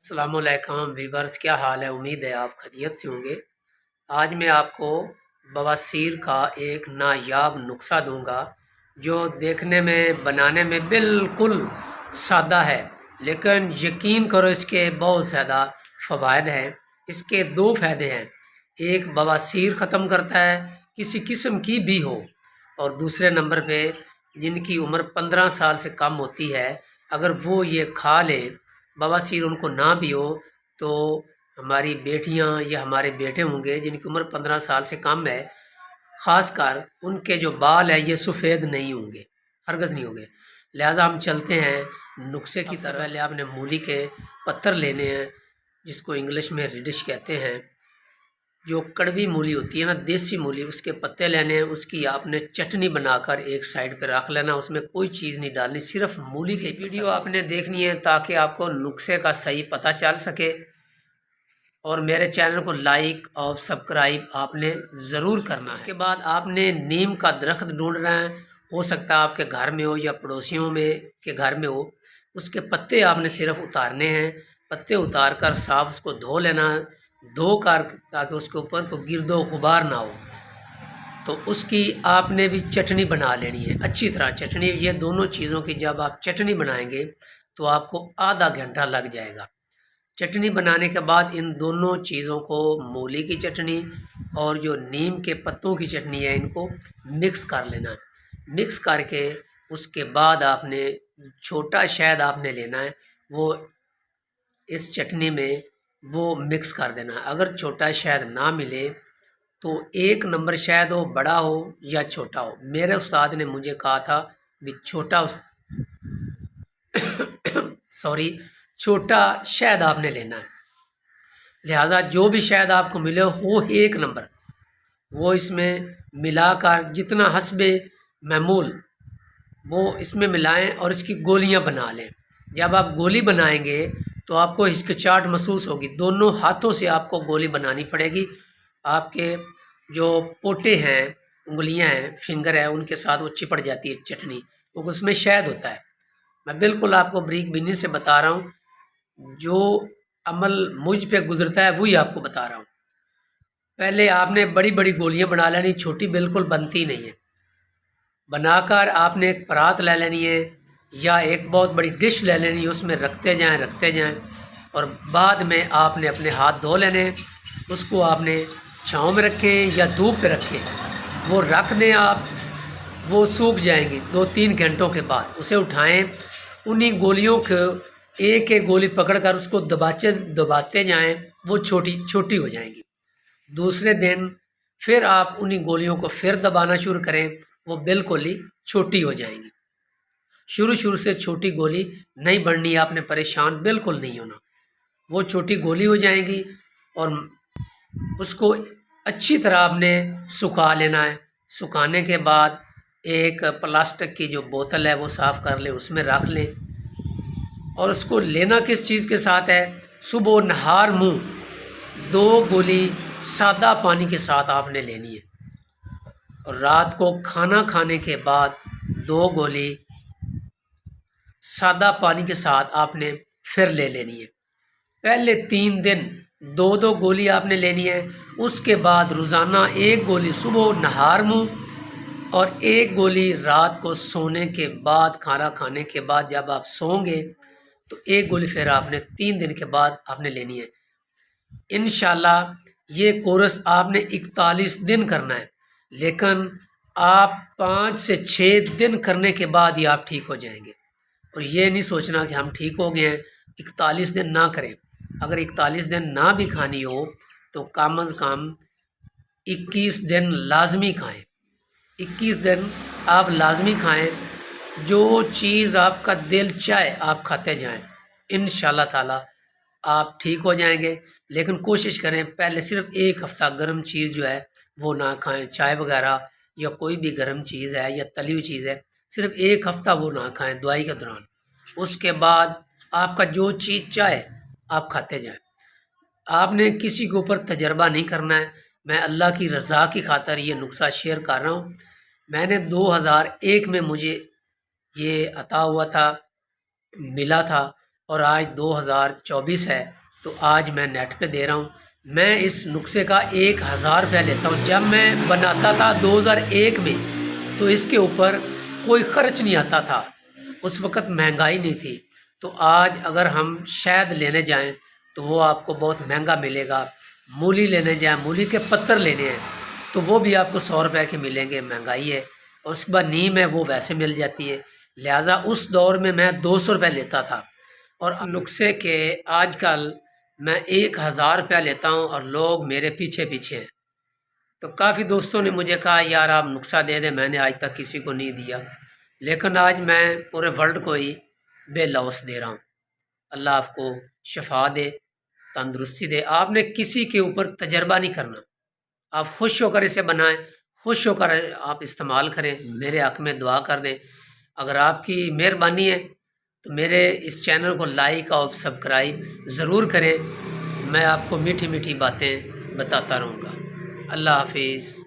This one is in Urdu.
السلام علیکم ویورز، کیا حال ہے؟ امید ہے آپ خیریت سے ہوں گے۔ آج میں آپ کو بواسیر کا ایک نایاب نسخہ دوں گا جو دیکھنے میں بنانے میں بالکل سادہ ہے، لیکن یقین کرو اس کے بہت زیادہ فوائد ہیں۔ اس کے دو فائدے ہیں: ایک، بواسیر ختم کرتا ہے کسی قسم کی بھی ہو، اور دوسرے نمبر پہ جن کی عمر 15 سال سے کم ہوتی ہے، اگر وہ یہ کھا لیں، بواسیر ان کو نہ بھی ہو، تو ہماری بیٹیاں یا ہمارے بیٹے ہوں گے جن کی عمر 15 سال سے کم ہے، خاص کر ان کے جو بال ہیں یہ سفید نہیں ہوں گے، ہرگز نہیں ہوں گے۔ لہٰذا ہم چلتے ہیں نسخے کی طرف۔ پہلے آپ نے مولی کے پتر لینے ہیں، جس کو انگلش میں ریڈش کہتے ہیں۔ جو کڑوی مولی ہوتی ہے نا، دیسی مولی، اس کے پتے لینے ہیں۔ اس کی آپ نے چٹنی بنا کر ایک سائڈ پہ رکھ لینا، اس میں کوئی چیز نہیں ڈالنی، صرف مولی کی ویڈیو آپ نے دیکھنی ہے تاکہ آپ کو نسخے کا صحیح پتہ چل سکے، اور میرے چینل کو لائک اور سبسکرائب آپ نے ضرور کرنا ہے۔ اس کے بعد آپ نے نیم کا درخت ڈھونڈنا ہے، ہو سکتا ہے آپ کے گھر میں ہو یا پڑوسیوں میں کے گھر میں ہو۔ اس کے پتے آپ نے صرف اتارنے ہیں، پتے اتار کر صاف اس کو دھو لینا، دھو کر تاکہ اس کے اوپر کوئی گرد و غبار نہ ہو۔ تو اس کی آپ نے بھی چٹنی بنا لینی ہے، اچھی طرح چٹنی۔ یہ دونوں چیزوں کی جب آپ چٹنی بنائیں گے تو آپ کو آدھا گھنٹہ لگ جائے گا۔ چٹنی بنانے کے بعد ان دونوں چیزوں کو، مولی کی چٹنی اور جو نیم کے پتوں کی چٹنی ہے، ان کو مکس کر لینا ہے۔ مکس کر کے اس کے بعد آپ نے چھوٹا شہد آپ نے لینا ہے، وہ اس چٹنی میں وہ مکس کر دینا ہے۔ اگر چھوٹا شہد نہ ملے تو ایک نمبر شہد ہو، بڑا ہو یا چھوٹا ہو۔ میرے استاد نے مجھے کہا تھا بھی چھوٹا شہد آپ نے لینا ہے، لہٰذا جو بھی شہد آپ کو ملے وہ ایک نمبر، وہ اس میں ملا کر جتنا حسب معمول وہ اس میں ملائیں اور اس کی گولیاں بنا لیں۔ جب آپ گولی بنائیں گے تو آپ کو ہچکچاہٹ محسوس ہوگی، دونوں ہاتھوں سے آپ کو گولی بنانی پڑے گی۔ آپ کے جو پوٹے ہیں، انگلیاں ہیں، فنگر ہے، ان کے ساتھ وہ چپٹ جاتی ہے چٹنی، کیونکہ اس میں شہد ہوتا ہے۔ میں بالکل آپ کو بریک بینی سے بتا رہا ہوں، جو عمل مجھ پہ گزرتا ہے وہی آپ کو بتا رہا ہوں۔ پہلے آپ نے بڑی بڑی گولیاں بنا لینی، چھوٹی بالکل بنتی نہیں ہے۔ بنا کر آپ نے ایک پرات لے لینی ہے یا ایک بہت بڑی ڈش لے لینی ہے، اس میں رکھتے جائیں، اور بعد میں آپ نے اپنے ہاتھ دھو لینے۔ اس کو آپ نے چھاؤں میں رکھیں یا دھوپ پہ رکھیں، وہ رکھ دیں آپ، وہ سوکھ جائیں گی 2-3 گھنٹوں کے بعد۔ اسے اٹھائیں، انہی گولیوں کو ایک ایک گولی پکڑ کر اس کو دباتے جائیں، وہ چھوٹی ہو جائیں گی۔ دوسرے دن پھر آپ انہی گولیوں کو پھر دبانا شروع کریں، وہ بالکل ہی چھوٹی ہو جائیں گی۔ شروع سے چھوٹی گولی نہیں بننی، آپ نے پریشان بالکل نہیں ہونا، وہ چھوٹی گولی ہو جائیں گی۔ اور اس کو اچھی طرح آپ نے سکھا لینا ہے۔ سکھانے کے بعد ایک پلاسٹک کی جو بوتل ہے وہ صاف کر لیں، اس میں رکھ لیں، اور اس کو لینا کس چیز کے ساتھ ہے؟ صبح و نہار منہ 2 گولی سادہ پانی کے ساتھ آپ نے لینی ہے، اور رات کو کھانا کھانے کے بعد 2 گولی سادہ پانی کے ساتھ آپ نے پھر لے لینی ہے۔ پہلے 3 دن 2 گولی آپ نے لینی ہے، اس کے بعد روزانہ 1 گولی صبح و نہار منہ، اور 1 گولی رات کو سونے کے بعد، کھانا کھانے کے بعد جب آپ سوؤں گے تو 1 گولی پھر آپ نے 3 دن کے بعد آپ نے لینی ہے۔ انشاءاللہ یہ کورس آپ نے 41 دن کرنا ہے، لیکن آپ 5 سے 6 دن کرنے کے بعد ہی آپ ٹھیک ہو جائیں گے۔ اور یہ نہیں سوچنا کہ ہم ٹھیک ہو گئے ہیں، 41 دن نہ کریں۔ اگر 41 دن نہ بھی کھانی ہو تو کم از کم 21 دن لازمی کھائیں۔ 21 دن آپ لازمی کھائیں، جو چیز آپ کا دل چاہے آپ کھاتے جائیں، انشاءاللہ تعالی آپ ٹھیک ہو جائیں گے۔ لیکن کوشش کریں پہلے صرف 1 ہفتہ گرم چیز جو ہے وہ نہ کھائیں، چائے وغیرہ یا کوئی بھی گرم چیز ہے یا تلی ہوئی چیز ہے، صرف 1 ہفتہ وہ نہ کھائیں دوائی کے دوران۔ اس کے بعد آپ کا جو چیز چاہے آپ کھاتے جائیں۔ آپ نے کسی کے اوپر تجربہ نہیں کرنا ہے، میں اللہ کی رضا کی خاطر یہ نسخہ شیئر کر رہا ہوں۔ میں نے 2001 میں مجھے یہ عطا ہوا تھا، ملا تھا، اور آج 2024 ہے تو آج میں نیٹ پہ دے رہا ہوں۔ میں اس نسخے کا 1000 روپیہ لیتا ہوں۔ جب میں بناتا تھا 2001 میں تو اس کے اوپر کوئی خرچ نہیں آتا تھا، اس وقت مہنگائی نہیں تھی۔ تو آج اگر ہم شہد لینے جائیں تو وہ آپ کو بہت مہنگا ملے گا، مولی لینے جائیں، مولی کے پتر لینے ہیں تو وہ بھی آپ کو 100 روپے کے ملیں گے، مہنگائی ہے۔ اور اس کے بعد نیم ہے وہ ویسے مل جاتی ہے، لہٰذا اس دور میں 200 روپے لیتا تھا، اور نسخے کے آج کل میں 1000 روپیہ لیتا ہوں اور لوگ میرے پیچھے پیچھے ہیں۔ تو کافی دوستوں نے مجھے کہا یار آپ نسخہ دے دیں، میں نے آج تک کسی کو نہیں دیا، لیکن آج میں پورے ورلڈ کو ہی بے لوث دے رہا ہوں۔ اللہ آپ کو شفا دے، تندرستی دے۔ آپ نے کسی کے اوپر تجربہ نہیں کرنا، آپ خوش ہو کر اسے بنائیں، خوش ہو کر آپ استعمال کریں، میرے حق میں دعا کر دیں۔ اگر آپ کی مہربانی ہے تو میرے اس چینل کو لائک اور سبسکرائب ضرور کریں، میں آپ کو میٹھی میٹھی باتیں بتاتا رہوں گا۔ اللہ حافظ۔